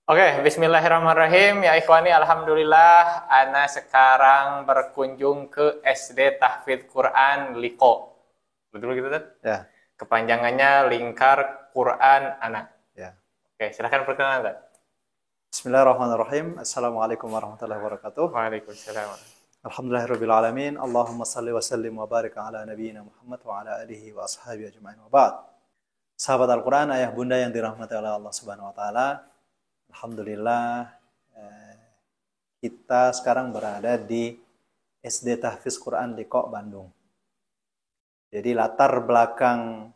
Oke, bismillahirrahmanirrahim. Ya ikhwani, alhamdulillah ana sekarang berkunjung ke SD Tahfidz Quran Liko. Betul gitu, Tat? Ya, Kepanjangannya Lingkar Quran Anak. ya. Oke, silahkan perkenalan, Tat. Bismillahirrahmanirrahim. Assalamualaikum warahmatullahi wabarakatuh. Waalaikumsalam. Alhamdulillahirabbil alamin. Allahumma salli wa sallim wa barik ala nabiyyina Muhammad wa ala alihi wa ashabihi ajma'in. Wa ba'd. Sahabat Al-Qur'an, ayah bunda yang dirahmati oleh Allah Subhanahu wa taala. Alhamdulillah kita sekarang berada di SD Tahfidz Quran Liko Bandung. Jadi latar belakang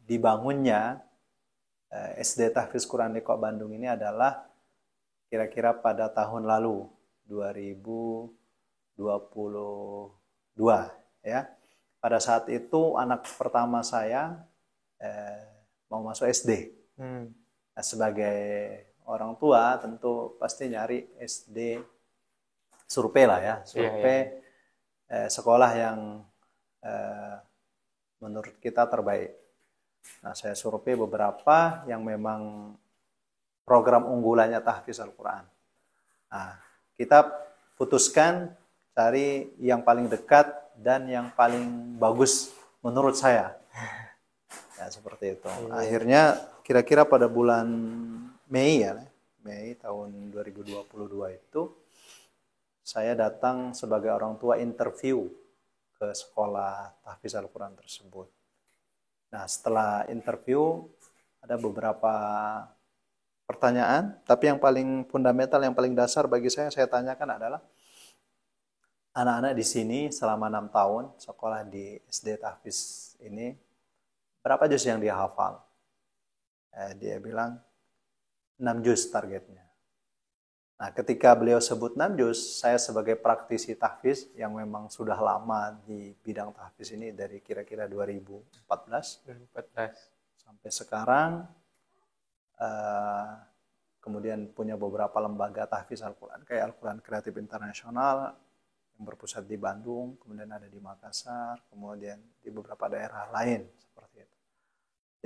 dibangunnya SD Tahfidz Quran Liko Bandung ini adalah kira-kira pada tahun lalu 2022 ya. Pada saat itu anak pertama saya mau masuk SD. Nah, sebagai orang tua tentu pasti nyari SD survei lah ya, survei sekolah yang menurut kita terbaik. Nah, saya survei beberapa yang memang program unggulannya tahfiz Al-Quran. Nah, kita putuskan cari yang paling dekat dan yang paling bagus menurut saya. Ya, seperti itu. Akhirnya kira-kira pada bulan Mei tahun 2022 itu saya datang sebagai orang tua interview ke sekolah tahfiz Al-Quran tersebut. Nah, setelah interview ada beberapa pertanyaan, tapi yang paling fundamental, yang paling dasar bagi saya tanyakan adalah anak-anak di sini selama 6 tahun sekolah di SD Tahfiz ini berapa juz yang dia hafal? Dia bilang 6 juz targetnya. Nah, ketika beliau sebut 6 juz, saya sebagai praktisi tahfiz yang memang sudah lama di bidang tahfiz ini dari kira-kira 2014 sampai sekarang, kemudian punya beberapa lembaga tahfiz Al-Quran kayak Al-Quran Kreatif Internasional yang berpusat di Bandung, kemudian ada di Makassar, kemudian di beberapa daerah lain seperti itu.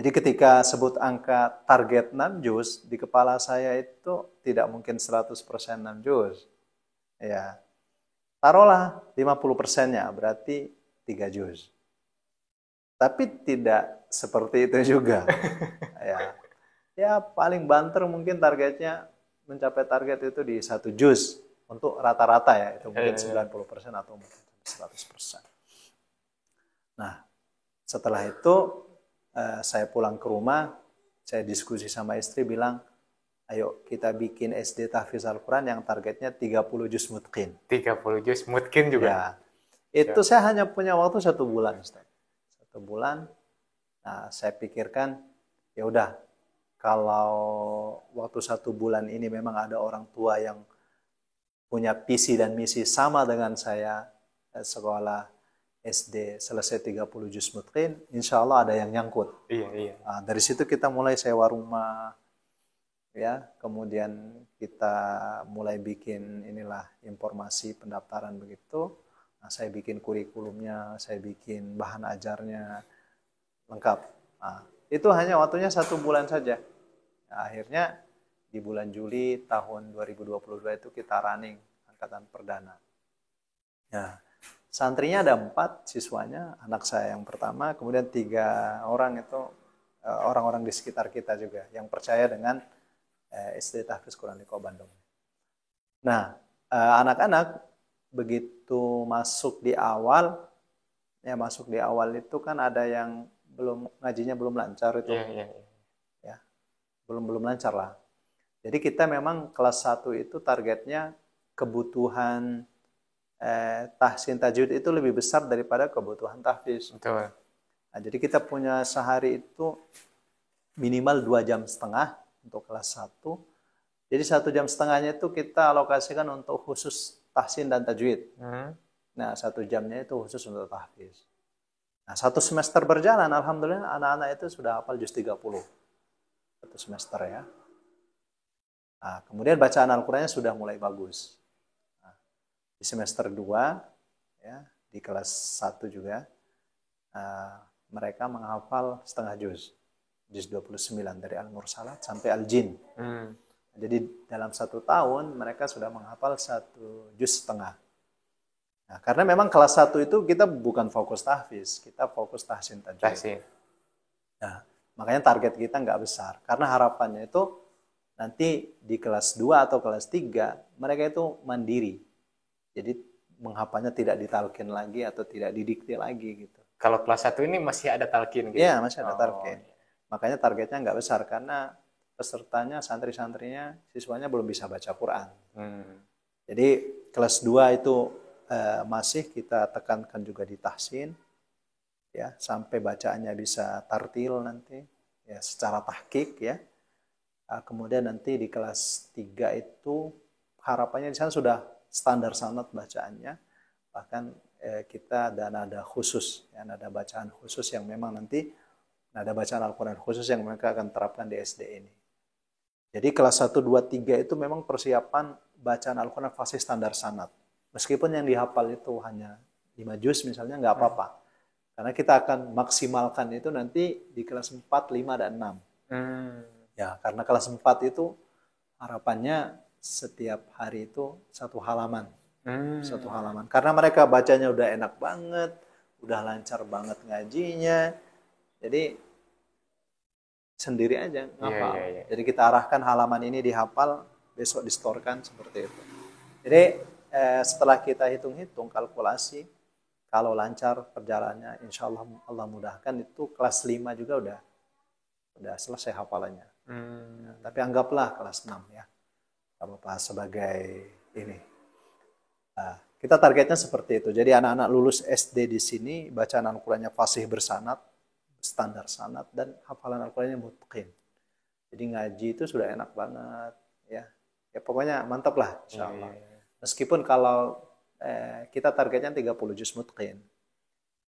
Jadi ketika sebut angka target 6 juz, di kepala saya itu tidak mungkin 100% 6 juz. Ya, taruhlah 50%-nya, berarti 3 juz. Tapi tidak seperti itu juga. Ya, paling banter mungkin targetnya mencapai target itu di 1 juz. Untuk rata-rata ya, itu mungkin 90% atau mungkin 100%. Nah, setelah itu saya pulang ke rumah, saya diskusi sama istri bilang, ayo kita bikin SD Tahfiz Al-Quran yang targetnya 30 juz mutqin. 30 juz mutqin juga. Ya, itu saya hanya punya waktu 1 bulan, Ustaz. 1 bulan. Nah, saya pikirkan, ya udah, kalau waktu 1 bulan ini memang ada orang tua yang punya visi dan misi sama dengan saya, sekolah SD selesai 30 juz mutqin, insya Allah ada yang nyangkut. Iya. Nah, dari situ kita mulai sewa rumah, ya, kemudian kita mulai bikin inilah informasi pendaftaran begitu. Nah, saya bikin kurikulumnya, saya bikin bahan ajarnya lengkap. Nah, itu hanya waktunya 1 bulan saja. Nah, akhirnya di bulan Juli tahun 2022 itu kita running angkatan perdana. Ya. Santrinya ada 4 siswanya, anak saya yang pertama, kemudian 3 orang itu orang-orang di sekitar kita juga yang percaya dengan SD Tahfiz Quran Liko Bandung. Nah, anak-anak begitu masuk di awal itu kan ada yang ngajinya belum lancar itu. Iya. Ya, belum lancar lah. Jadi kita memang kelas 1 itu targetnya kebutuhan tahsin tajwid itu lebih besar daripada kebutuhan tahfiz. Betul. Nah, jadi kita punya sehari itu minimal 2,5 jam untuk kelas 1. Jadi 1,5 jam itu kita alokasikan untuk khusus tahsin dan tajwid. Nah, 1 jamnya itu khusus untuk tahfiz. Nah, 1 semester berjalan, alhamdulillah anak-anak itu sudah hafal juz 30. 1 semester ya. Nah, kemudian bacaan Al-Qurannya sudah mulai bagus. Di semester 2, ya, di kelas 1 juga, mereka menghafal setengah juz. Juz 29 dari Al-Mursalat sampai Al-Jin. Jadi dalam 1 tahun mereka sudah menghafal 1,5 juz. Nah, karena memang kelas 1 itu kita bukan fokus tahfiz, kita fokus tahsin tajwid. Tahsin. Nah, makanya target kita nggak besar. Karena harapannya itu nanti di kelas 2 atau kelas 3 mereka itu mandiri. Jadi menghafalnya tidak ditalkin lagi atau tidak didikte lagi gitu. Kalau kelas 1 ini masih ada talqin gitu? Iya, masih ada talqin. Makanya targetnya nggak besar karena pesertanya, santri-santrinya, siswanya belum bisa baca Quran. Jadi kelas 2 itu masih kita tekankan juga di tahsin, ya, sampai bacaannya bisa tartil nanti, ya, secara tahqiq ya. Kemudian nanti di kelas 3 itu harapannya di sana sudah standar sanad bacaannya, bahkan kita ada nada khusus, ya, nada bacaan khusus yang memang nanti nada bacaan Al-Quran khusus yang mereka akan terapkan di SD ini. Jadi kelas 1, 2, 3 itu memang persiapan bacaan Al-Quran fase standar sanad. Meskipun yang dihafal itu hanya 5 juz misalnya, nggak apa-apa. Karena kita akan maksimalkan itu nanti di kelas 4, 5, dan 6. Ya, karena kelas 4 itu harapannya setiap hari itu 1 halaman. 1 halaman. Karena mereka bacanya udah enak banget, udah lancar banget ngajinya. Jadi sendiri aja ngapal. Jadi kita arahkan halaman ini dihafal, besok distorkan seperti itu. Jadi setelah kita hitung-hitung kalkulasi, kalau lancar perjalanannya, insya Allah Allah mudahkan, itu kelas 5 juga udah selesai hafalannya. Ya, tapi anggaplah kelas 6 ya, apa sebagai ini. Nah, kita targetnya seperti itu. Jadi anak-anak lulus SD di sini bacaan Al-Qurannya fasih bersanad, standar sanad, dan hafalan Al-Qurannya mutqin. Jadi ngaji itu sudah enak banget ya. Ya pokoknya mantap lah insya Allah. Meskipun kalau kita targetnya 30 juz mutqin.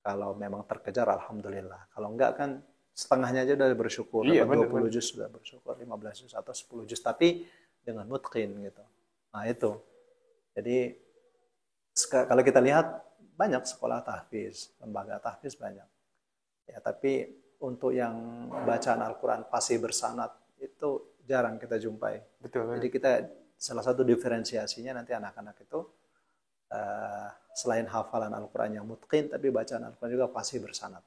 Kalau memang terkejar alhamdulillah. Kalau enggak kan setengahnya aja udah bersyukur. Iya, 20 juz sudah bersyukur, 15 juz atau 10 juz, tapi dengan mutqin gitu. Nah itu. Jadi kalau kita lihat banyak sekolah tahfiz, lembaga tahfiz banyak. Ya, tapi untuk yang bacaan Al-Quran fasih bersanad itu jarang kita jumpai. Betul. Jadi kita salah satu diferensiasinya nanti anak-anak itu selain hafalan Al-Quran yang mutqin, tapi bacaan Al-Quran juga fasih bersanad.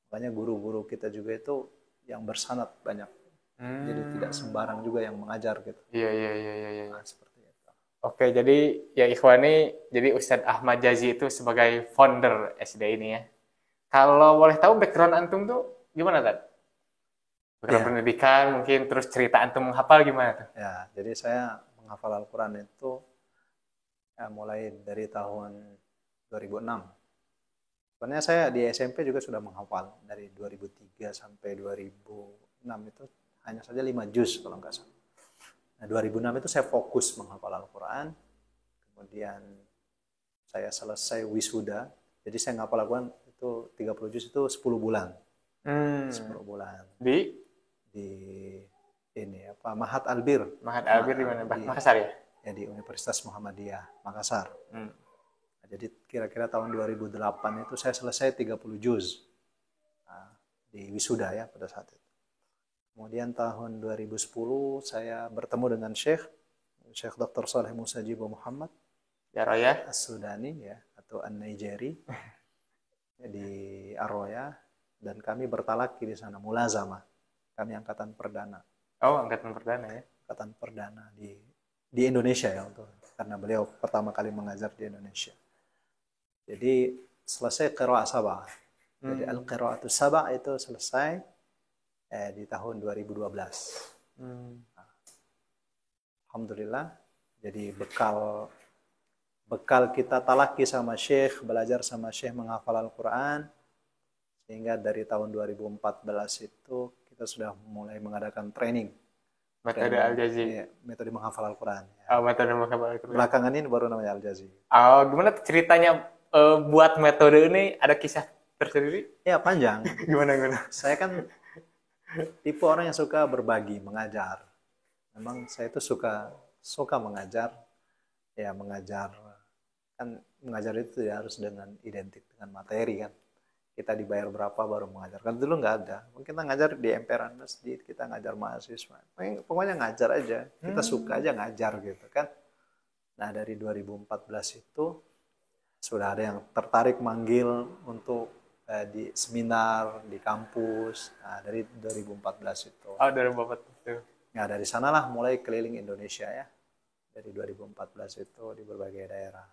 Makanya guru-guru kita juga itu yang bersanad banyak. Jadi tidak sembarang juga yang mengajar gitu. Iya. Nah, seperti itu. Oke, jadi ya ikhwani, jadi Ustadz Ahmad Jazi itu sebagai founder SD ini ya. Kalau boleh tahu background antum tuh gimana, Tad? Background pendidikan mungkin, terus cerita antum menghafal gimana tuh? Ya, jadi saya menghafal Al-Quran itu ya, mulai dari tahun 2006. Sebenarnya saya di SMP juga sudah menghafal dari 2003 sampai 2006 itu hanya saja 5 juz kalau nggak salah. Nah, 2006 itu saya fokus menghafal Al-Quran. Kemudian saya selesai wisuda. Jadi saya menghafal Al-Quran itu 30 juz itu 10 bulan. 10 bulan. Di ini apa, Mahat Albir. Mahat Albir di mana? Makassar ya? Ya, di Universitas Muhammadiyah Makassar. Nah, jadi kira-kira tahun 2008 itu saya selesai 30 juz. Nah, di wisuda ya pada saat itu. Kemudian tahun 2010 saya bertemu dengan Syekh Dr. Saleh Musa Jibo Muhammad Ya Roya As-Sudani ya, atau An-Naijeri di Arroya, dan kami bertalaki di sana mulazamah. Kami angkatan perdana. Oh, angkatan perdana ya. Angkatan perdana di Indonesia ya, karena beliau pertama kali mengajar di Indonesia. Jadi selesai qiraah sab'ah. Jadi al-qiraatus sab'ah itu selesai di tahun 2012. Nah, alhamdulillah. Jadi bekal kita talaki sama Syekh, belajar sama Syekh menghafal Al-Quran, sehingga dari tahun 2014 itu kita sudah mulai mengadakan training. Metode Al-Jazi. Ya, metode menghafal Al-Quran. Ya. Oh, metode menghafal Al-Quran. Belakangan ini baru namanya Al-Jazi. Oh, gimana ceritanya buat metode ini? Ada kisah tersendiri? Ya, panjang. Gimana? Saya kan tipe orang yang suka berbagi, mengajar. Memang saya itu suka mengajar. Ya, mengajar. Kan mengajar itu tidak harus dengan identik dengan materi kan. kita dibayar berapa baru mengajarkan. Dulu nggak ada. Mungkin kita ngajar di emperan masjid, kita ngajar mahasiswa. Pokoknya ngajar aja. Kita suka aja ngajar gitu kan. Nah dari 2014 itu sudah ada yang tertarik manggil untuk di seminar di kampus. Nah dari 2014 itu. Oh, dari Bapak itu. Nah dari sanalah mulai keliling Indonesia ya. Dari 2014 itu di berbagai daerah.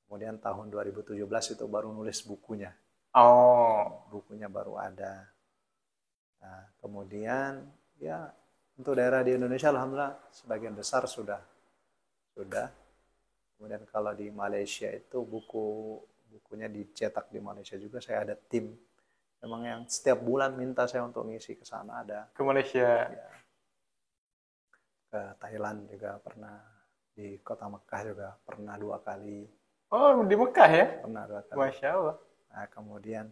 Kemudian tahun 2017 itu baru nulis bukunya. Oh, Bukunya baru ada. Nah, kemudian ya untuk daerah di Indonesia alhamdulillah sebagian besar sudah. Kemudian kalau di Malaysia itu bukunya dicetak di Malaysia juga. Saya ada tim memang yang setiap bulan minta saya untuk ngisi ke sana ada. ke Malaysia. Ya, ke Thailand juga pernah, di kota Mekah juga pernah 2 kali. Oh, di Mekah ya? Pernah 2 kali. Masya Allah. Nah, kemudian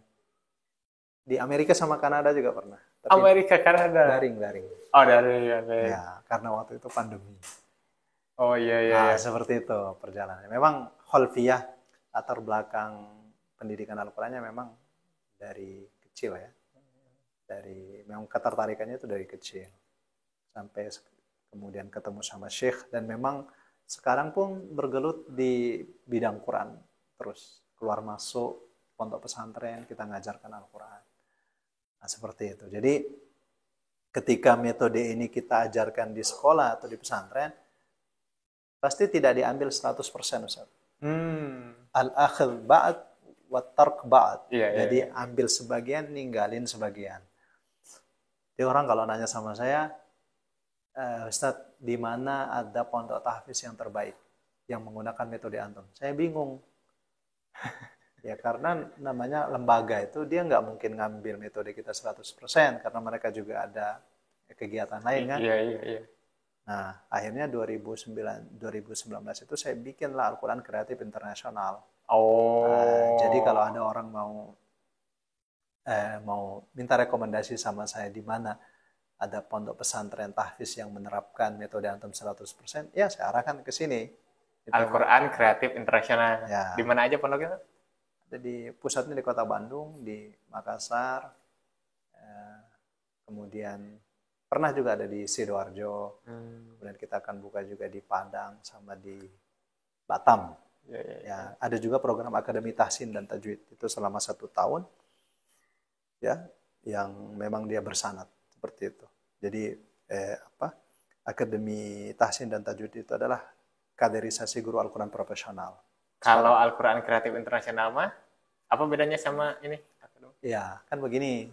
di Amerika sama Kanada juga pernah. Tapi Amerika, Kanada. daring. Oh, dari. Ya, karena waktu itu pandemi. Oh iya iya. Nah, Iya. seperti itu perjalanannya. Memang kholfiyah, latar belakang pendidikan Al-Qur'annya memang dari kecil ya. Memang ketertarikannya itu dari kecil. Sampai kemudian ketemu sama Syekh dan memang sekarang pun bergelut di bidang Quran terus. Keluar masuk pondok pesantren kita ngajarkan Al-Quran. Nah, seperti itu. Jadi ketika metode ini kita ajarkan di sekolah atau di pesantren pasti tidak diambil 100% Ustaz. Al-akhil ba'd wa tark ba'd. Jadi ambil sebagian, ninggalin sebagian. Jadi orang kalau nanya sama saya, Ustaz, di mana ada pondok tahfiz yang terbaik yang menggunakan metode antum? Saya bingung. Ya karena namanya lembaga itu dia nggak mungkin ngambil metode kita 100% karena mereka juga ada kegiatan lain kan. Iya. Nah, akhirnya 2019 itu saya bikinlah Al-Quran Kreatif Internasional. Oh. Jadi kalau ada orang mau minta rekomendasi sama saya di mana ada pondok pesantren tahfiz yang menerapkan metode antum 100%, ya saya arahkan ke sini. Al-Quran Kreatif Internasional. Ya. Di mana aja pondoknya? Ada di pusatnya di Kota Bandung, di Makassar, kemudian pernah juga ada di Sidoarjo, kemudian kita akan buka juga di Padang sama di Batam. Ya, ada juga program Akademi Tahsin dan Tajwid itu selama 1 tahun, ya, yang memang dia bersanad seperti itu. Jadi Akademi Tahsin dan Tajwid itu adalah kaderisasi guru Al-Quran profesional. Kalau Al-Quran Kreatif Internasional mah, apa bedanya sama ini? Ya, kan begini.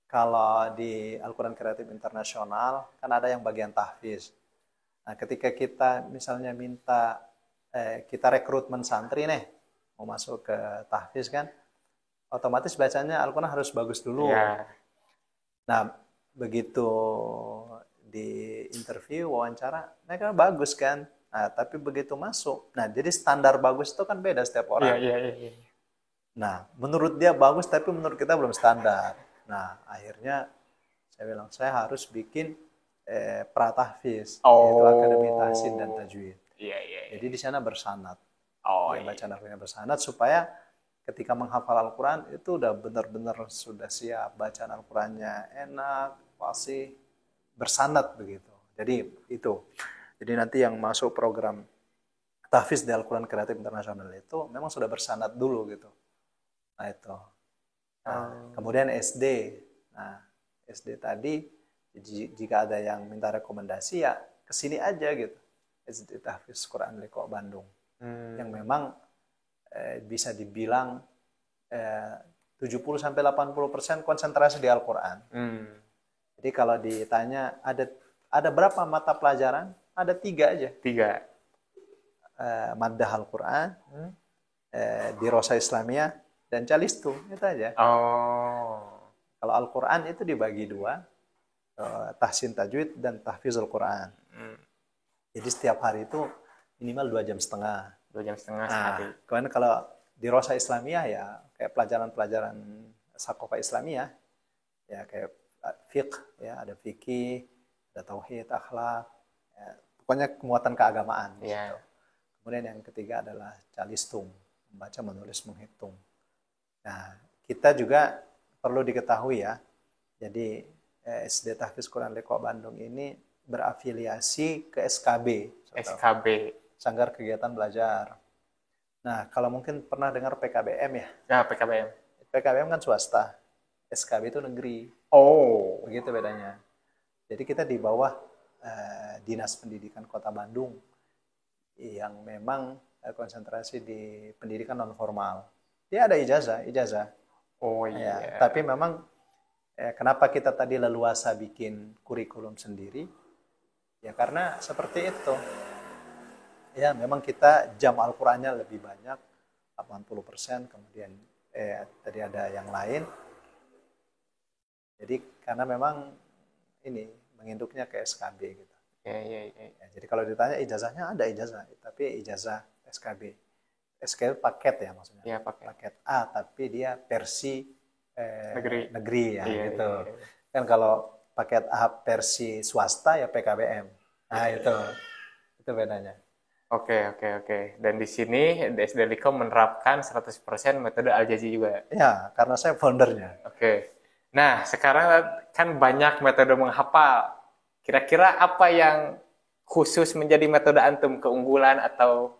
Kalau di Al-Quran Kreatif Internasional, kan ada yang bagian tahfiz. Nah, ketika kita misalnya minta, kita rekrutmen santri nih, mau masuk ke tahfiz kan, otomatis bacanya Al-Quran harus bagus dulu. Ya. Nah, begitu di interview, wawancara, mereka bagus kan. Nah, tapi begitu masuk, nah jadi standar bagus itu kan beda setiap orang. Iya. Nah, menurut dia bagus, tapi menurut kita belum standar. Nah, akhirnya saya bilang, saya harus bikin pratahfiz, yaitu Akademi Tahsin dan Tajwid. Iya. Jadi di sana bersanad. Iya. Bacaan Al-Quran bersanad, supaya ketika menghafal Al-Quran, itu udah benar-benar sudah siap. Bacaan Al-Qurannya enak, fasih, bersanad begitu. Jadi itu. Jadi nanti yang masuk program tahfiz di Al-Quran Kreatif Internasional itu memang sudah bersanad dulu gitu. Nah itu. Nah, kemudian SD. Nah, SD tadi jika ada yang minta rekomendasi ya kesini aja gitu. SD Tahfiz Quran Liqa Bandung. Yang memang bisa dibilang 70-80% konsentrasi di Al-Quran. Jadi kalau ditanya ada berapa mata pelajaran? Ada 3 aja. 3. Maddah Al-Quran, Dirosah Islamiyah, dan Calistu, itu aja. Kalau Al-Quran itu dibagi 2, Tahsin Tajwid dan Tahfizul Quran. Jadi setiap hari itu minimal 2,5 jam. 2,5 jam Nah, sehari. kemudian kalau Dirosah Islamiyah ya kayak pelajaran-pelajaran Saqafah Islamiyah, ya kayak fiqh, ya ada fikih, ada tauhid, akhlak, ya, pokoknya kemuatan keagamaan. Yeah. Gitu. Kemudian yang ketiga adalah calistung, membaca, menulis, menghitung. Nah, kita juga perlu diketahui ya. Jadi SD Tahfiz Quran Liqa Bandung ini berafiliasi ke SKB. SKB. Sanggar Kegiatan Belajar. Nah, kalau mungkin pernah dengar PKBM ya? Ya, PKBM. PKBM kan swasta, SKB itu negeri. Oh, Begitu bedanya. Jadi kita di bawah Dinas Pendidikan Kota Bandung yang memang konsentrasi di pendidikan non formal. Dia ada ijazah. oh Ya, iya. tapi memang kenapa kita tadi leluasa bikin kurikulum sendiri? Ya karena seperti itu. Ya, memang kita jam Al-Qur'annya lebih banyak, 80%, kemudian tadi ada yang lain. Jadi karena memang ini menginduknya ke SKB gitu. Ya. Ya, jadi kalau ditanya ijazahnya ada ijazah, tapi ijazah SKB. SKB paket ya maksudnya. Iya, paket. Paket A, tapi dia versi negeri ya Iya, gitu. iya. Kan kalau paket A versi swasta ya PKBM. Nah, itu bedanya. Oke. Dan di sini SD Liqa menerapkan 100% metode Al-Jazi juga. Ya, karena saya foundernya. Oke. Nah, sekarang kan banyak metode menghafal. Kira-kira apa yang khusus menjadi metode antum keunggulan atau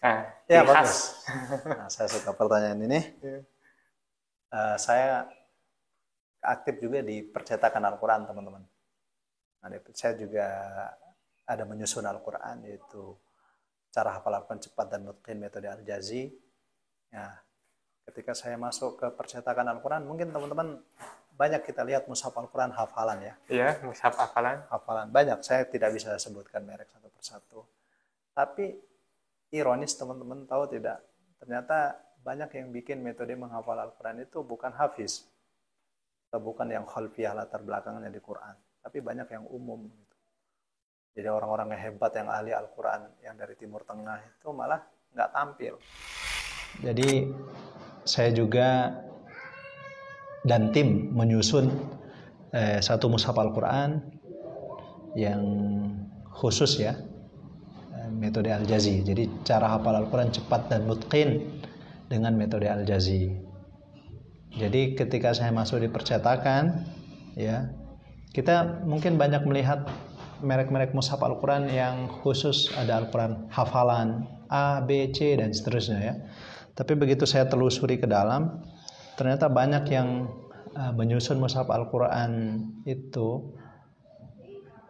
Ya, ciri khas? bagus. Nah, saya suka pertanyaan ini. Saya aktif juga di percetakan Al-Quran, teman-teman. Nah, saya juga ada menyusun Al-Quran, yaitu cara hafal Al-Quran cepat dan mutqin metode Al-Jazi. Ya, ketika saya masuk ke percetakan Al-Quran, mungkin teman-teman banyak kita lihat mushaf Al-Quran hafalan ya. Iya, mushaf hafalan. Hafalan banyak, saya tidak bisa sebutkan merek satu persatu. Tapi ironis teman-teman tahu tidak, ternyata banyak yang bikin metode menghafal Al-Quran itu bukan hafiz, atau bukan yang khalfiyah latar belakangnya di Quran, tapi banyak yang umum gitu. Jadi orang-orang yang hebat, yang ahli Al-Quran, yang dari Timur Tengah itu malah nggak tampil. Jadi saya juga dan tim menyusun satu mushaf Al-Quran yang khusus ya, metode Al-Jazi. Jadi cara hafal Al-Quran cepat dan mutqin dengan metode Al-Jazi. Jadi ketika saya masuk di percetakan, ya kita mungkin banyak melihat merek-merek mushaf Al-Quran yang khusus ada Al-Quran hafalan A, B, C dan seterusnya ya. Tapi begitu saya telusuri ke dalam, ternyata banyak yang menyusun mushaf Al-Quran itu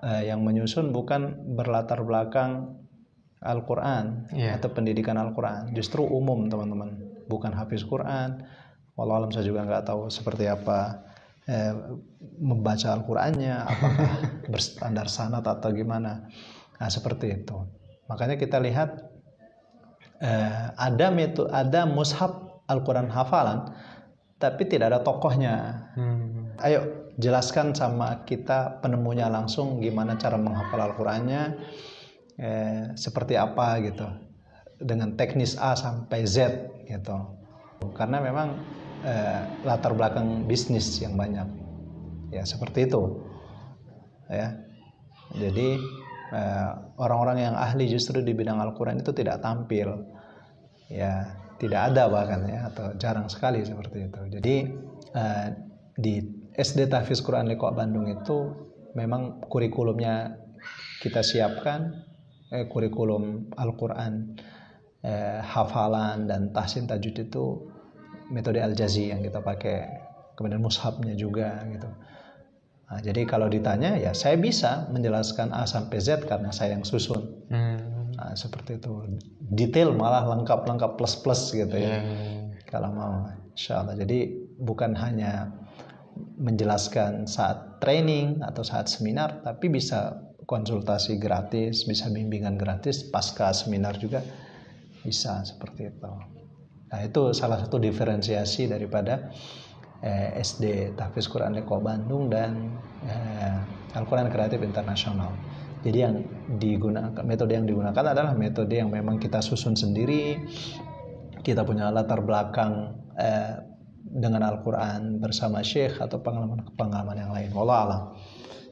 yang menyusun bukan berlatar belakang Al-Quran atau pendidikan Al-Quran, justru umum teman-teman, bukan hafiz Quran. Wallahu alam, saya juga nggak tahu seperti apa membaca Al-Qurannya, apakah berstandar sanad atau gimana. Nah, seperti itu. Makanya kita lihat ada mushaf Al-Quran hafalan, tapi tidak ada tokohnya. Ayo jelaskan sama kita penemunya langsung gimana cara menghafal Al-Qurannya, seperti apa gitu, dengan teknis A sampai Z gitu. Karena memang latar belakang bisnis yang banyak ya, seperti itu ya. Jadi orang-orang yang ahli justru di bidang Al-Quran itu tidak tampil ya, tidak ada bahkan ya, atau jarang sekali seperti itu. Jadi di SD Tahfiz Quran Liqa Bandung itu memang kurikulumnya kita siapkan, kurikulum Al-Quran hafalan dan tahsin tajwid itu metode Al-Jazi yang kita pakai, kemudian mushafnya juga gitu. Nah, jadi kalau ditanya ya saya bisa menjelaskan A sampai Z karena saya yang susun. Nah, seperti itu, detail malah lengkap plus gitu ya. Kalau mau, insya Allah. Jadi bukan hanya menjelaskan saat training atau saat seminar, tapi bisa konsultasi gratis, bisa bimbingan gratis pasca seminar juga bisa, seperti itu. Nah, itu salah satu diferensiasi daripada SD Tahfiz Quran Liqa Bandung dan Al-Quran Kreatif Internasional. Jadi yang digunakan, metode yang digunakan adalah metode yang memang kita susun sendiri. Kita punya latar belakang dengan Al-Quran bersama Syekh atau pengalaman yang lain. Wallah alam.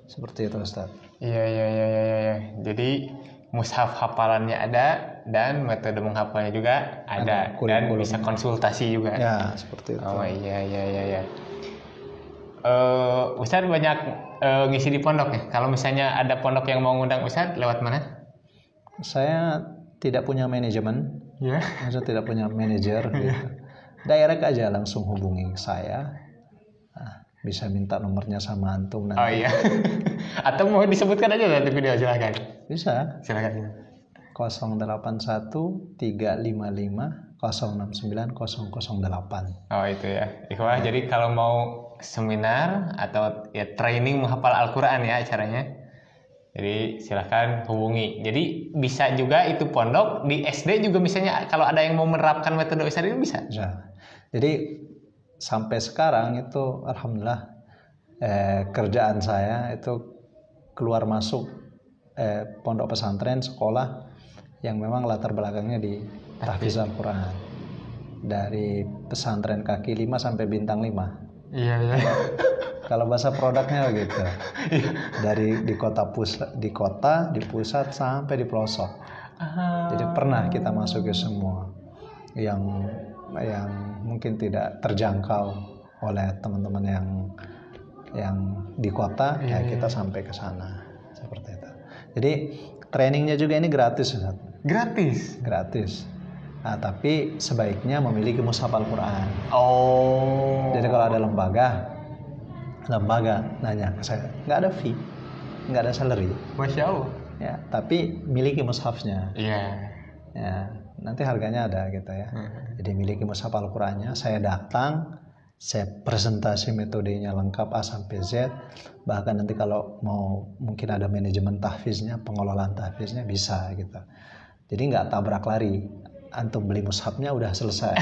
Seperti itu, Ustaz. Iya. Jadi mushaf hafalannya ada dan metode menghafalnya juga ada dan bisa konsultasi juga. Ya, seperti itu. Oh iya. Ustadz banyak ngisi di pondok ya. Kalau misalnya ada pondok yang mau ngundang Ustadz, lewat mana? Saya tidak punya manajemen. Ya. Saya tidak punya manajer. Gitu. Direct aja langsung hubungi saya. Nah, bisa minta nomornya sama antum nanti. Oh iya. Atau mau disebutkan aja nanti video, silakan. Bisa. Silakan. 081 355 069 008. Oh itu ya. Ikhwah, jadi kalau mau seminar atau ya training menghafal Al-Quran ya acaranya, jadi silahkan hubungi. Jadi bisa juga itu pondok di SD juga misalnya kalau ada yang mau menerapkan metode Ustadz ini bisa. Jadi sampai sekarang itu alhamdulillah kerjaan saya itu keluar masuk pondok pesantren, sekolah yang memang latar belakangnya di tahfiz Al-Quran, dari pesantren kaki 5 sampai bintang 5. Iya. Kalau bahasa produknya begitu. Dari di kota di pusat sampai di pelosok. Jadi pernah kita masuk ke semua yang mungkin tidak terjangkau oleh teman-teman yang di kota, ya kita sampai ke sana seperti itu. Jadi trainingnya juga ini gratis, Ustaz. Gratis. Nah, tapi sebaiknya memiliki mushaf Al-Quran. Oh. Jadi kalau ada lembaga nanya ke saya, nggak ada fee, nggak ada salary. Masya Allah. Ya, tapi miliki mushafnya. Iya. Ya, nanti harganya ada gitu ya. Jadi miliki mushaf Al-Qurannya, saya datang, saya presentasi metodenya lengkap A sampai Z. Bahkan nanti kalau mau mungkin ada manajemen tahfiznya, pengelolaan tahfiznya bisa gitu. Jadi nggak tabrak lari. Antum beli mushafnya udah selesai.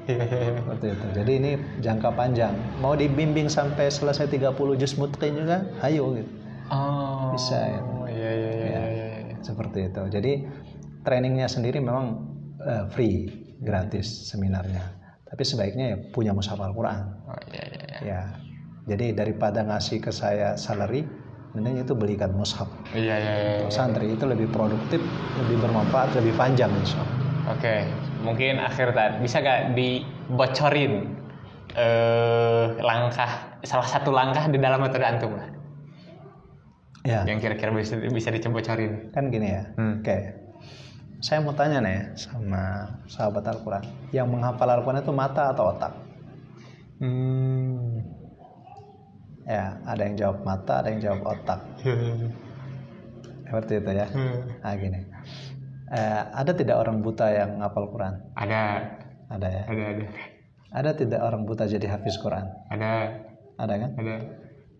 Seperti itu. Jadi ini jangka panjang. Mau dibimbing sampai selesai 30 juz mutqin juga, ayo gitu. Oh. Bisa ya. Iya. Seperti itu. Jadi trainingnya sendiri memang free, gratis seminarnya. Tapi sebaiknya ya punya mushaf Al-Quran. Oh iya. Ya. Jadi daripada ngasih ke saya salary, mending itu belikan mushaf. Iya. Untuk santri itu lebih produktif, lebih bermanfaat, lebih panjang insya Allah. Oke, mungkin akhir tadi bisa gak dibocorin salah satu langkah di dalam metode antum lah? Ya. Yang kira-kira bisa dibocorin. Kan gini ya. Oke. Saya mau tanya nih sama sahabat Al-Quran, yang menghafal Al-Quran itu mata atau otak? Ya, ada yang jawab mata, ada yang jawab otak. Seperti itu ya. Nah gini. Ada tidak orang buta yang hafal Quran? Ada ya. Ada. Ada tidak orang buta jadi hafiz Quran? Ada kan? Ada.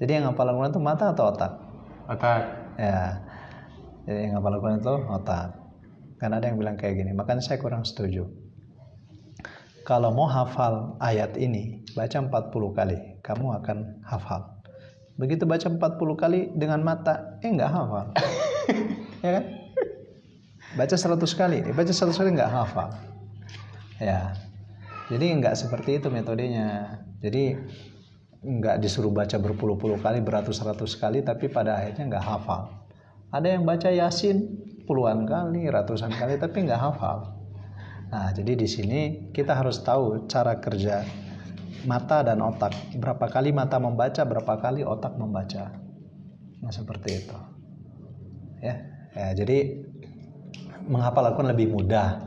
Jadi yang hafal Quran itu mata atau otak? Otak. Ya. Jadi yang hafal Quran itu otak. Karena ada yang bilang kayak gini, makanya saya kurang setuju. Kalau mau hafal ayat ini, baca 40 kali, kamu akan hafal. Begitu baca 40 kali dengan mata, nggak hafal. Ya kan? Baca 100 kali nggak hafal. Ya. Jadi nggak seperti itu metodenya. Jadi nggak disuruh baca berpuluh-puluh kali, beratus-ratus kali, tapi pada akhirnya nggak hafal. Ada yang baca Yasin puluhan kali, ratusan kali, tapi nggak hafal. Nah, jadi di sini kita harus tahu cara kerja mata dan otak. Berapa kali mata membaca, berapa kali otak membaca. Nah, seperti itu. Ya, jadi menghafal Al-Quran lebih mudah,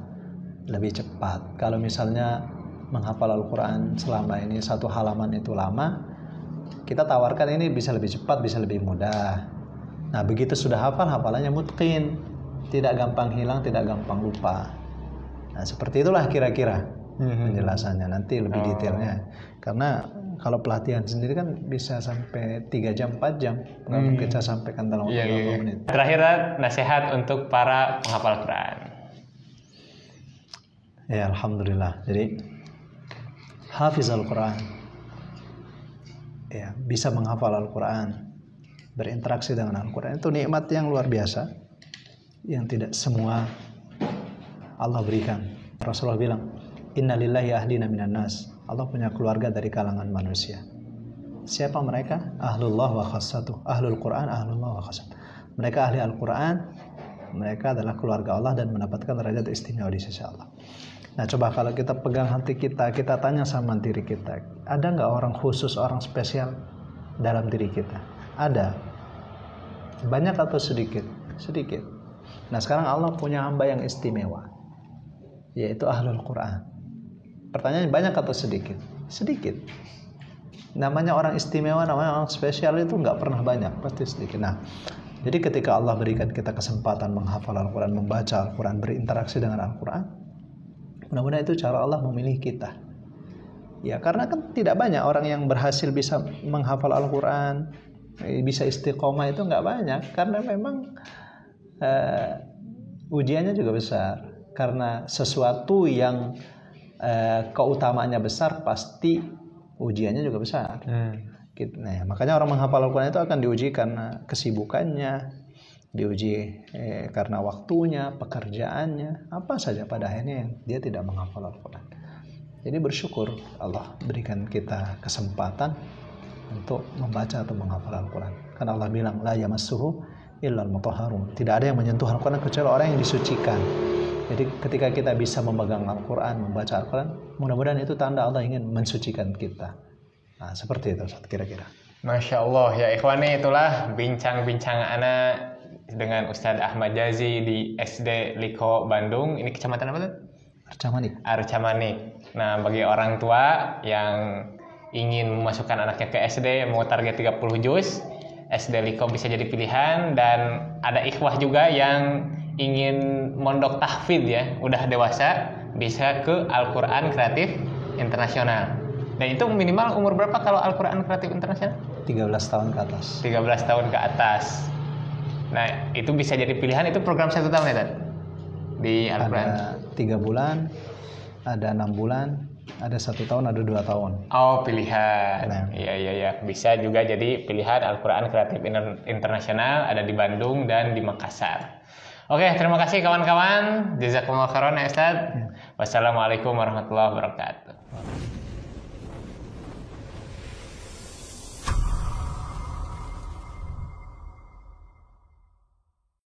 lebih cepat. Kalau misalnya menghafal Al-Quran selama ini satu halaman itu lama, kita tawarkan ini bisa lebih cepat, bisa lebih mudah. Nah, begitu sudah hafal, hafalannya mutqin, tidak gampang hilang, tidak gampang lupa. Nah, seperti itulah kira-kira penjelasannya. Nanti lebih detailnya. Karena kalau pelatihan sendiri kan bisa sampai 3 jam, 4 jam. Nggak mungkin saya sampaikan dalam waktu 30 menit. Terakhir, nasihat untuk para penghafal Quran. Ya, alhamdulillah. Jadi hafiz Al-Quran, ya, bisa menghafal Al-Quran, berinteraksi dengan Al-Quran, itu nikmat yang luar biasa, yang tidak semua Allah berikan. Rasulullah bilang, Inna lillahi ahlina minan nas. Allah punya keluarga dari kalangan manusia. Siapa mereka? Ahlullah wa khassatuh. Ahlul Quran, ahlullah wa khassatuh. Mereka ahli Al-Quran mereka adalah keluarga Allah dan mendapatkan derajat istimewa di sisi Allah. Nah, coba kalau kita pegang hati kita, kita tanya sama diri kita, ada nggak orang khusus, orang spesial dalam diri kita? Ada. Banyak atau sedikit? Sedikit. Nah, sekarang Allah punya hamba yang istimewa, yaitu ahlul Quran. Pertanyaannya, banyak atau sedikit? Sedikit. Namanya orang istimewa, namanya orang spesial itu nggak pernah banyak, pasti sedikit. Nah, jadi ketika Allah berikan kita kesempatan menghafal Al-Quran, membaca Al-Quran, berinteraksi dengan Al-Quran, mudah-mudahan itu cara Allah memilih kita. Ya, karena kan tidak banyak orang yang berhasil bisa menghafal Al-Quran, bisa istiqomah, itu nggak banyak. Karena memang ujiannya juga besar. Karena sesuatu yang keutamaannya besar, pasti ujiannya juga besar. Nah, makanya orang menghafal Al-Quran itu akan diuji karena kesibukannya, diuji karena waktunya, pekerjaannya, apa saja pada akhirnya yang dia tidak menghafal Al-Quran. Jadi bersyukur Allah berikan kita kesempatan untuk membaca atau menghafal Al-Quran. Karena Allah bilang, la yamassuhu illal mutahharun. Tidak ada yang menyentuh Al-Quran kecuali orang yang disucikan. Jadi ketika kita bisa memegang Al-Quran, membaca Al-Quran, mudah-mudahan itu tanda Allah ingin mensucikan kita. Nah, seperti itu kira-kira. Masya Allah, ya ikhwani, itulah bincang-bincang ana dengan Ustadz Ahmad Jazi di SD Liko Bandung. Ini kecamatan apa tuh? Arca-Manik. Nah, bagi orang tua yang ingin memasukkan anaknya ke SD, mau target 30 juz, SD Liko bisa jadi pilihan. Dan ada ikhwah juga yang ingin mondok tahfidz ya, udah dewasa, bisa ke Al-Quran Kreatif Internasional. Dan itu minimal umur berapa kalau Al-Quran Kreatif Internasional? 13 tahun ke atas. 13 tahun ke atas. Nah, itu bisa jadi pilihan. Itu program 1 tahun ya, Tad? Di Al-Quran. Ada 3 bulan, ada 6 bulan, ada 1 tahun, ada 2 tahun. Oh, pilihan. Iya. Bisa juga jadi pilihan Al-Quran Kreatif Internasional, ada di Bandung dan di Makassar. Oke, terima kasih kawan-kawan. Jazakumullah khairan ya Ustaz. Wassalamualaikum warahmatullahi wabarakatuh.